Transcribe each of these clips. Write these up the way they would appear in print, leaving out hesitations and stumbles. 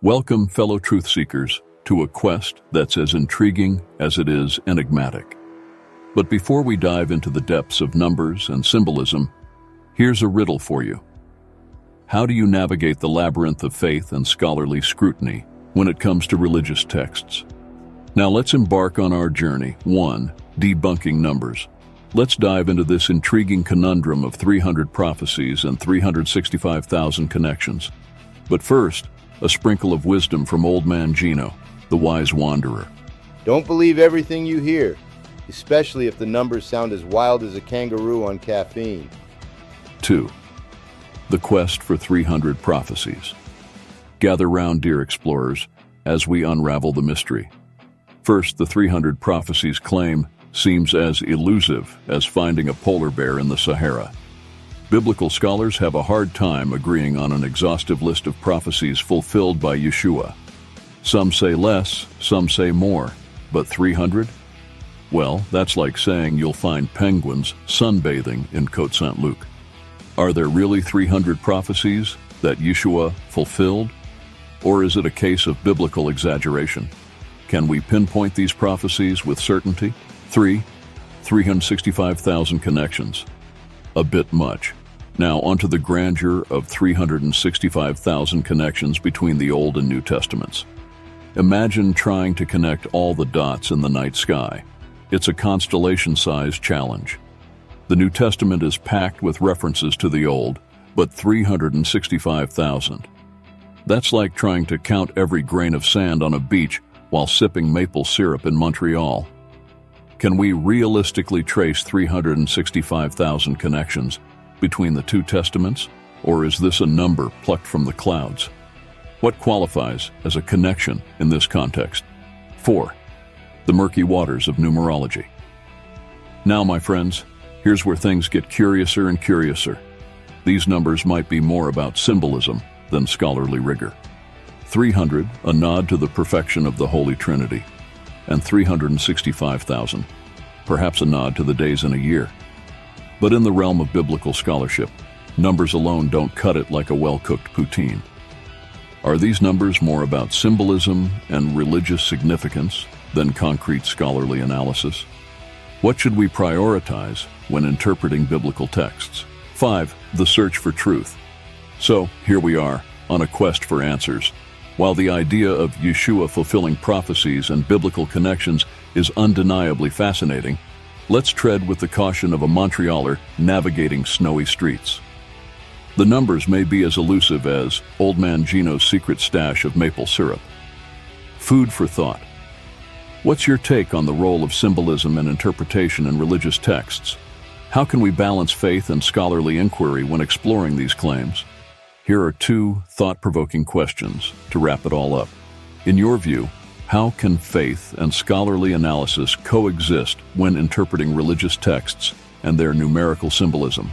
Welcome, fellow truth seekers, to a quest that's as intriguing as it is enigmatic. But before we dive into the depths of numbers and symbolism, here's a riddle for you. How do you navigate the labyrinth of faith and scholarly scrutiny when it comes to religious texts? Now let's embark on our journey. 1. Debunking numbers. Let's dive into this intriguing conundrum of 300 prophecies and 365,000 connections. But first, a sprinkle of wisdom from old man Gino, the wise wanderer. Don't believe everything you hear, especially if the numbers sound as wild as a kangaroo on caffeine. 2. The quest for 300 prophecies. Gather round, dear explorers, as we unravel the mystery. First, the 300 prophecies claim seems as elusive as finding a polar bear in the Sahara. Biblical scholars have a hard time agreeing on an exhaustive list of prophecies fulfilled by Yeshua. Some say less, some say more, but 300? Well, that's like saying you'll find penguins sunbathing in Côte-Saint-Luc. Are there really 300 prophecies that Yeshua fulfilled? Or is it a case of biblical exaggeration? Can we pinpoint these prophecies with certainty? 3. 365,000 connections. A bit much. Now onto the grandeur of 365,000 connections between the Old and New Testaments. Imagine trying to connect all the dots in the night sky. It's a constellation-sized challenge. The New Testament is packed with references to the Old, but 365,000. That's like trying to count every grain of sand on a beach while sipping maple syrup in Montreal. Can we realistically trace 365,000 connections between the two testaments, or is this a number plucked from the clouds? What qualifies as a connection in this context? 4. The murky waters of numerology. Now, my friends, here's where things get curiouser and curiouser. These numbers might be more about symbolism than scholarly rigor. 300, a nod to the perfection of the Holy Trinity, and 365,000, perhaps a nod to the days in a year. But in the realm of biblical scholarship, numbers alone don't cut it like a well-cooked poutine. Are these numbers more about symbolism and religious significance than concrete scholarly analysis? What should we prioritize when interpreting biblical texts? 5. The search for truth. So, here we are, on a quest for answers. While the idea of Yeshua fulfilling prophecies and biblical connections is undeniably fascinating, let's tread with the caution of a Montrealer navigating snowy streets. The numbers may be as elusive as old man Gino's secret stash of maple syrup. Food for thought. What's your take on the role of symbolism and interpretation in religious texts? How can we balance faith and scholarly inquiry when exploring these claims? Here are 2 thought-provoking questions to wrap it all up. In your view, how can faith and scholarly analysis coexist when interpreting religious texts and their numerical symbolism?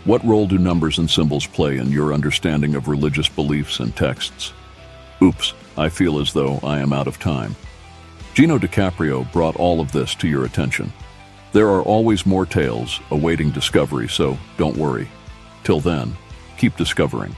What role do numbers and symbols play in your understanding of religious beliefs and texts? Oops, I feel as though I am out of time. Gino DiCaprio brought all of this to your attention. There are always more tales awaiting discovery, so don't worry. Till then, keep discovering.